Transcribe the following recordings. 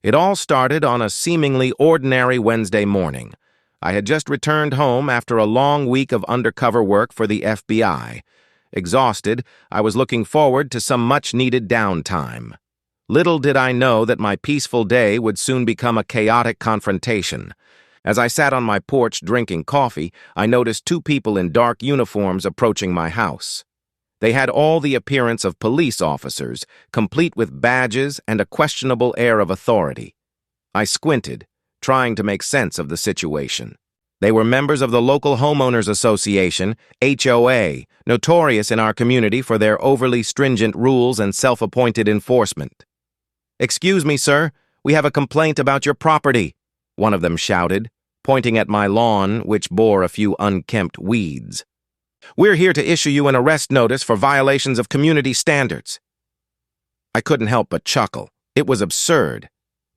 It all started on a seemingly ordinary Wednesday morning. I had just returned home after a long week of undercover work for the FBI. Exhausted, I was looking forward to some much-needed downtime. Little did I know that my peaceful day would soon become a chaotic confrontation. As I sat on my porch drinking coffee, I noticed two people in dark uniforms approaching my house. They had all the appearance of police officers, complete with badges and a questionable air of authority. I squinted, trying to make sense of the situation. They were members of the local Homeowners Association, HOA, notorious in our community for their overly stringent rules and self-appointed enforcement. "Excuse me, sir, we have a complaint about your property," one of them shouted, pointing at my lawn, which bore a few unkempt weeds. "We're here to issue you an arrest notice for violations of community standards." I couldn't help but chuckle. It was absurd.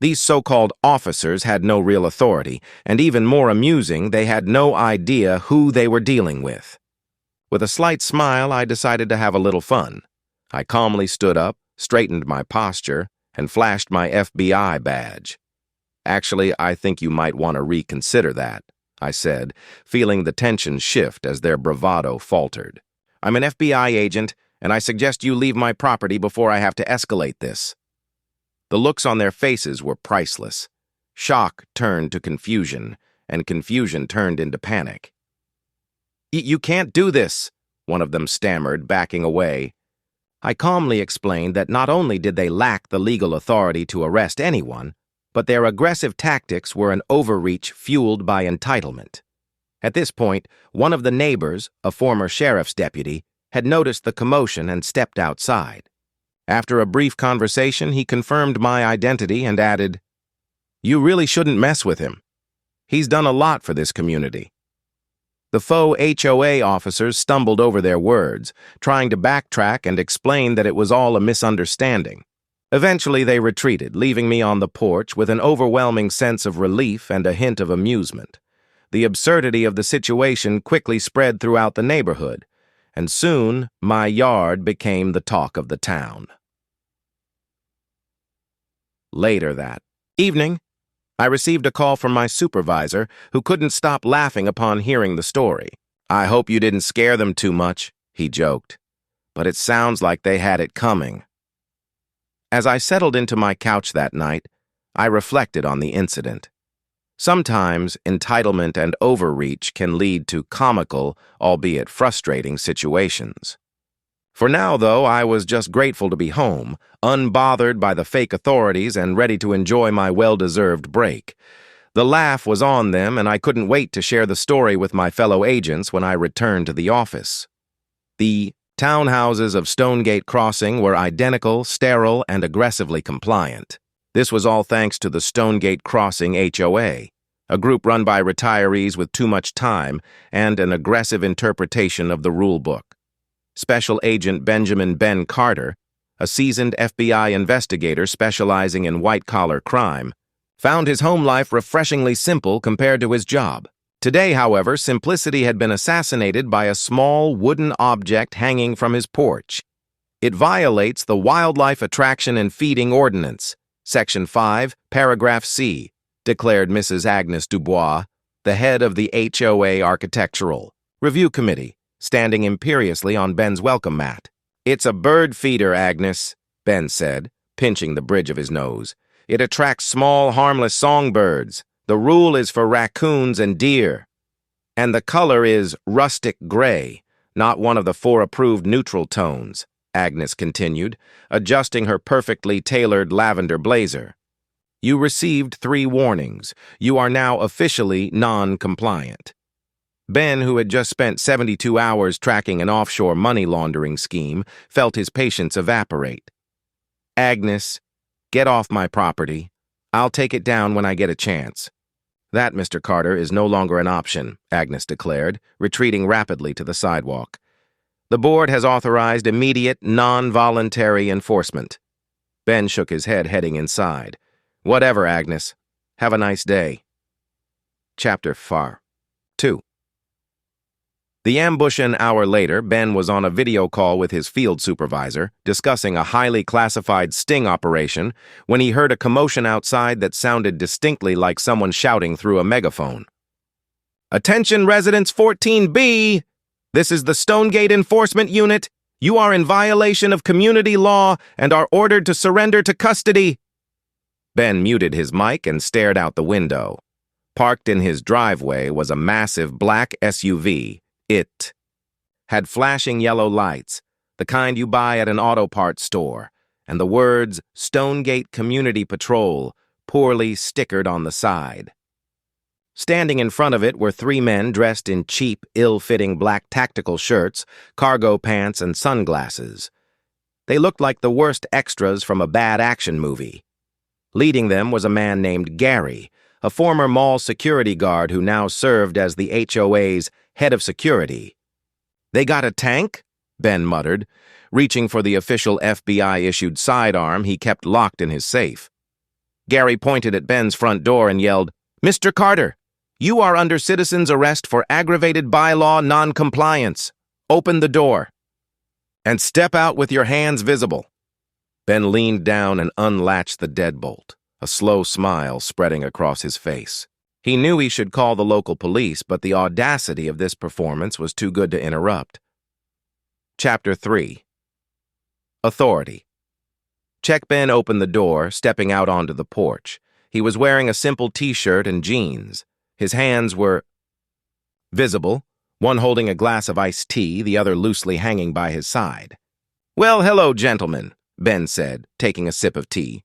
These so-called officers had no real authority, and even more amusing, they had no idea who they were dealing with. With a slight smile, I decided to have a little fun. I calmly stood up, straightened my posture, and flashed my FBI badge. "Actually, I think you might want to reconsider that," I said, feeling the tension shift as their bravado faltered. "I'm an FBI agent, and I suggest you leave my property before I have to escalate this." The looks on their faces were priceless. Shock turned to confusion, and confusion turned into panic. You can't do this," one of them stammered, backing away. I calmly explained that not only did they lack the legal authority to arrest anyone, but their aggressive tactics were an overreach fueled by entitlement. At this point, one of the neighbors, a former sheriff's deputy, had noticed the commotion and stepped outside. After a brief conversation, he confirmed my identity and added, "You really shouldn't mess with him. He's done a lot for this community." The faux HOA officers stumbled over their words, trying to backtrack and explain that it was all a misunderstanding. Eventually, they retreated, leaving me on the porch with an overwhelming sense of relief and a hint of amusement. The absurdity of the situation quickly spread throughout the neighborhood, and soon my yard became the talk of the town. Later that evening, I received a call from my supervisor, who couldn't stop laughing upon hearing the story. "I hope you didn't scare them too much," he joked, "but it sounds like they had it coming." As I settled into my couch that night, I reflected on the incident. Sometimes entitlement and overreach can lead to comical, albeit frustrating, situations. For now, though, I was just grateful to be home, unbothered by the fake authorities and ready to enjoy my well-deserved break. The laugh was on them, and I couldn't wait to share the story with my fellow agents when I returned to the office. The townhouses of Stonegate Crossing were identical, sterile, and aggressively compliant. This was all thanks to the Stonegate Crossing HOA, a group run by retirees with too much time and an aggressive interpretation of the rulebook. Special Agent Benjamin "Ben" Carter, a seasoned FBI investigator specializing in white-collar crime, found his home life refreshingly simple compared to his job. Today, however, simplicity had been assassinated by a small wooden object hanging from his porch. It violates the Wildlife Attraction and Feeding Ordinance, Section 5, Paragraph C, declared Mrs. Agnes Dubois, the head of the HOA Architectural Review Committee, standing imperiously on Ben's welcome mat. "It's a bird feeder, Agnes," Ben said, pinching the bridge of his nose. "It attracts small, harmless songbirds. The rule is for raccoons and deer. And the color is rustic gray, not one of the 4 approved neutral tones," Agnes continued, adjusting her perfectly tailored lavender blazer. "You received 3 warnings. You are now officially non-compliant." Ben, who had just spent 72 hours tracking an offshore money laundering scheme, felt his patience evaporate. "Agnes, get off my property. I'll take it down when I get a chance." "That, Mr. Carter, is no longer an option," Agnes declared, retreating rapidly to the sidewalk. "The board has authorized immediate, non-voluntary enforcement." Ben shook his head, heading inside. "Whatever, Agnes. Have a nice day." Chapter 4. 2. The ambush an hour later, Ben was on a video call with his field supervisor, discussing a highly classified sting operation, when he heard a commotion outside that sounded distinctly like someone shouting through a megaphone. "Attention residents 14B! This is the Stonegate Enforcement Unit. You are in violation of community law and are ordered to surrender to custody." Ben muted his mic and stared out the window. Parked in his driveway was a massive black SUV. It had flashing yellow lights, the kind you buy at an auto parts store, and the words Stonegate Community Patrol poorly stickered on the side. Standing in front of it were three men dressed in cheap, ill-fitting black tactical shirts, cargo pants, and sunglasses. They looked like the worst extras from a bad action movie. Leading them was a man named Gary, a former mall security guard who now served as the HOA's head of security. "They got a tank?" Ben muttered, reaching for the official FBI-issued sidearm he kept locked in his safe. Gary pointed at Ben's front door and yelled, "Mr. Carter, you are under citizen's arrest for aggravated bylaw non-compliance. Open the door. And step out with your hands visible." Ben leaned down and unlatched the deadbolt, a slow smile spreading across his face. He knew he should call the local police, but the audacity of this performance was too good to interrupt. Chapter 3. Authority. Check Ben opened the door, stepping out onto the porch. He was wearing a simple t-shirt and jeans. His hands were visible, one holding a glass of iced tea, the other loosely hanging by his side. "Well, hello, gentlemen," Ben said, taking a sip of tea.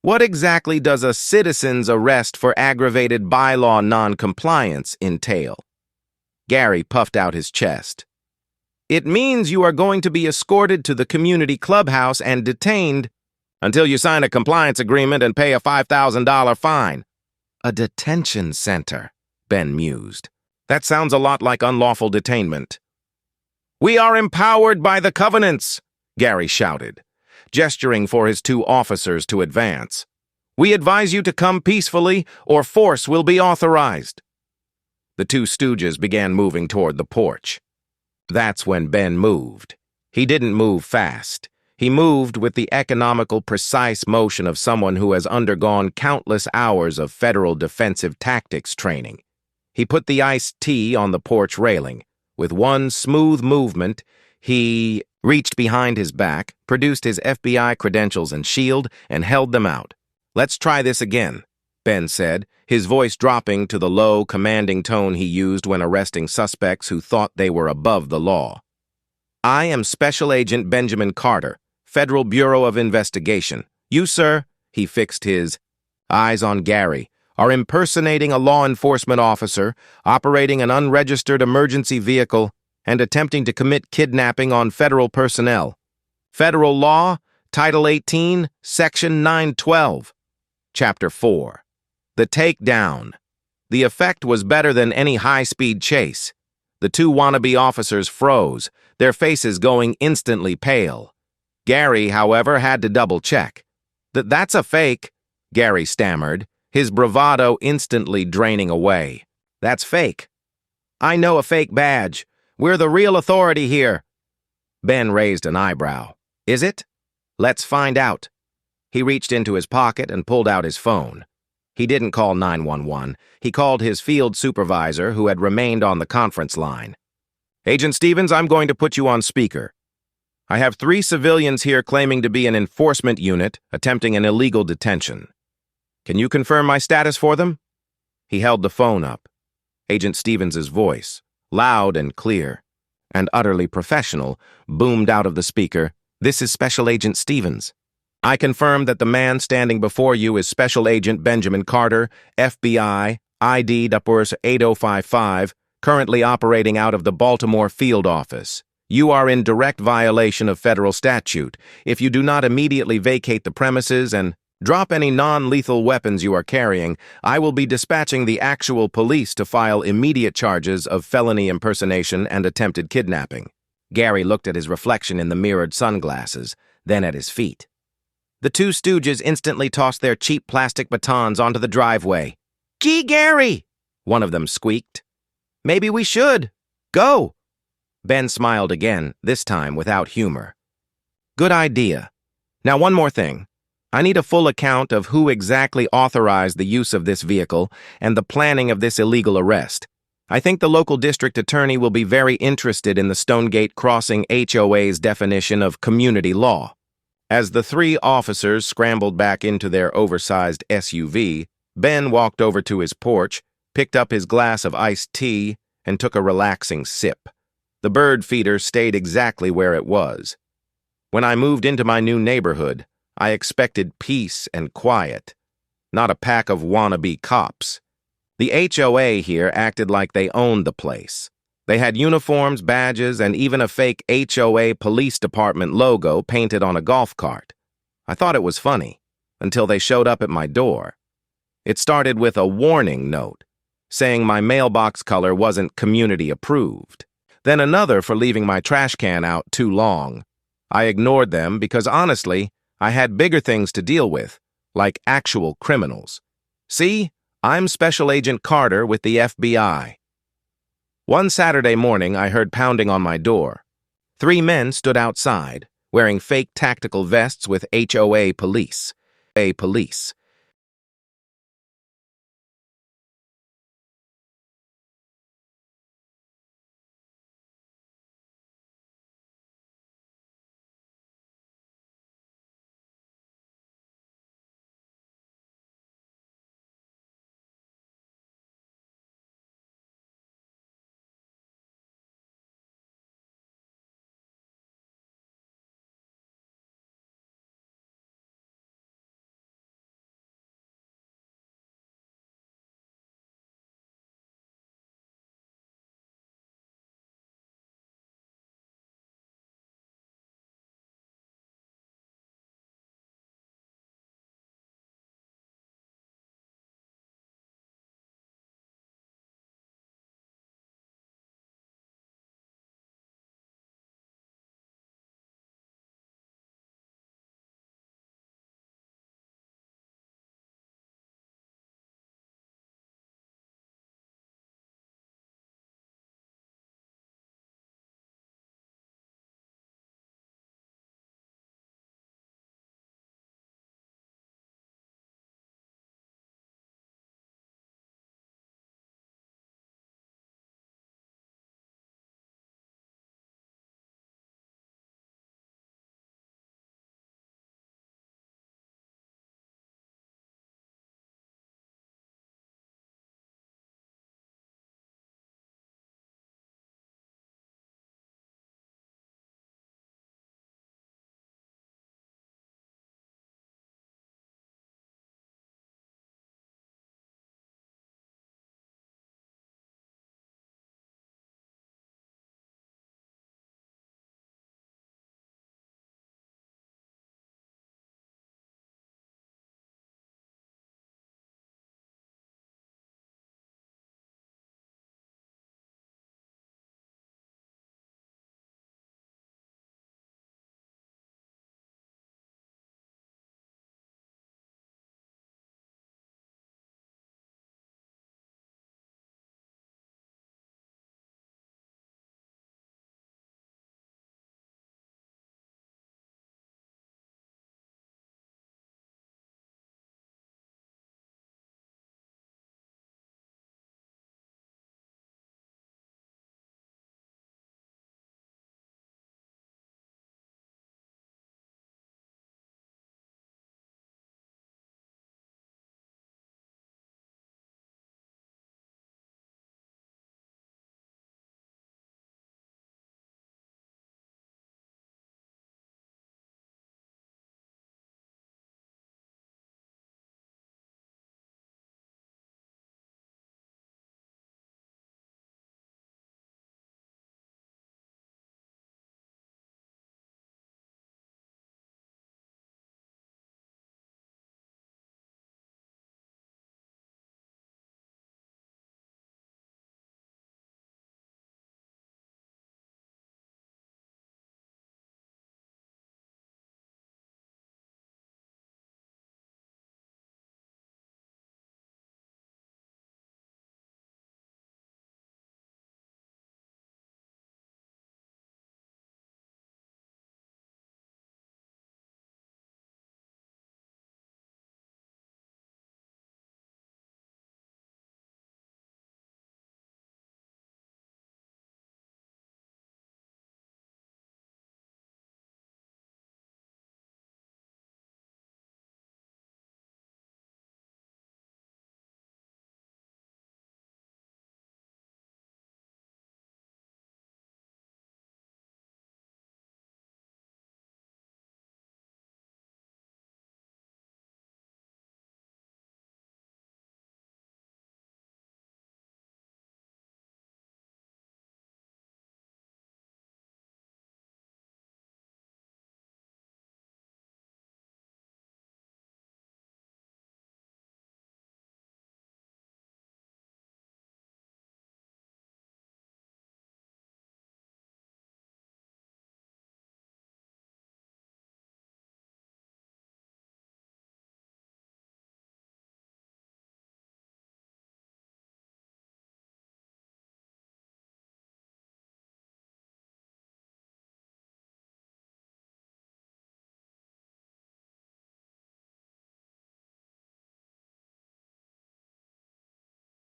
"What exactly does a citizen's arrest for aggravated bylaw non-compliance entail?" Gary puffed out his chest. "It means you are going to be escorted to the community clubhouse and detained until you sign a compliance agreement and pay a $5,000 fine." "A detention center," Ben mused. "That sounds a lot like unlawful detainment." "We are empowered by the covenants," Gary shouted, gesturing for his two officers to advance. "We advise you to come peacefully, or force will be authorized." The two stooges began moving toward the porch. That's when Ben moved. He didn't move fast. He moved with the economical, precise motion of someone who has undergone countless hours of federal defensive tactics training. He put the iced tea on the porch railing. With one smooth movement, he reached behind his back, produced his FBI credentials and shield, and held them out. "Let's try this again," Ben said, his voice dropping to the low, commanding tone he used when arresting suspects who thought they were above the law. "I am Special Agent Benjamin Carter, Federal Bureau of Investigation. You, sir," he fixed his eyes on Gary, "are impersonating a law enforcement officer, operating an unregistered emergency vehicle, and attempting to commit kidnapping on federal personnel. Federal Law, Title 18, Section 912. Chapter 4. The Takedown. The effect was better than any high-speed chase. The two wannabe officers froze, their faces going instantly pale. Gary, however, had to double-check. "That's a fake," Gary stammered, his bravado instantly draining away. "That's fake. I know a fake badge. We're the real authority here." Ben raised an eyebrow. "Is it? Let's find out." He reached into his pocket and pulled out his phone. He didn't call 911. He called his field supervisor, who had remained on the conference line. "Agent Stevens, I'm going to put you on speaker. I have 3 civilians here claiming to be an enforcement unit attempting an illegal detention. Can you confirm my status for them?" He held the phone up. Agent Stevens's voice, loud and clear, and utterly professional, boomed out of the speaker. "This is Special Agent Stevens. I confirm that the man standing before you is Special Agent Benjamin Carter, FBI, ID numbers 8055, currently operating out of the Baltimore field office. You are in direct violation of federal statute. If you do not immediately vacate the premises and drop any non-lethal weapons you are carrying, I will be dispatching the actual police to file immediate charges of felony impersonation and attempted kidnapping." Gary looked at his reflection in the mirrored sunglasses, then at his feet. The two stooges instantly tossed their cheap plastic batons onto the driveway. "Gee, Gary!" one of them squeaked. "Maybe we should," Go! Ben smiled again, this time without humor. Good idea. Now one more thing. I need a full account of who exactly authorized the use of this vehicle and the planning of this illegal arrest. I think the local district attorney will be very interested in the Stonegate Crossing HOA's definition of community law. As the three officers scrambled back into their oversized SUV, Ben walked over to his porch, picked up his glass of iced tea, and took a relaxing sip. The bird feeder stayed exactly where it was. When I moved into my new neighborhood, I expected peace and quiet, not a pack of wannabe cops. The HOA here acted like they owned the place. They had uniforms, badges, and even a fake HOA police department logo painted on a golf cart. I thought it was funny, until they showed up at my door. It started with a warning note, saying my mailbox color wasn't community approved. Then another for leaving my trash can out too long. I ignored them because honestly, I had bigger things to deal with, like actual criminals. See, I'm Special Agent Carter with the FBI. One Saturday morning, I heard pounding on my door. 3 men stood outside, wearing fake tactical vests with HOA police.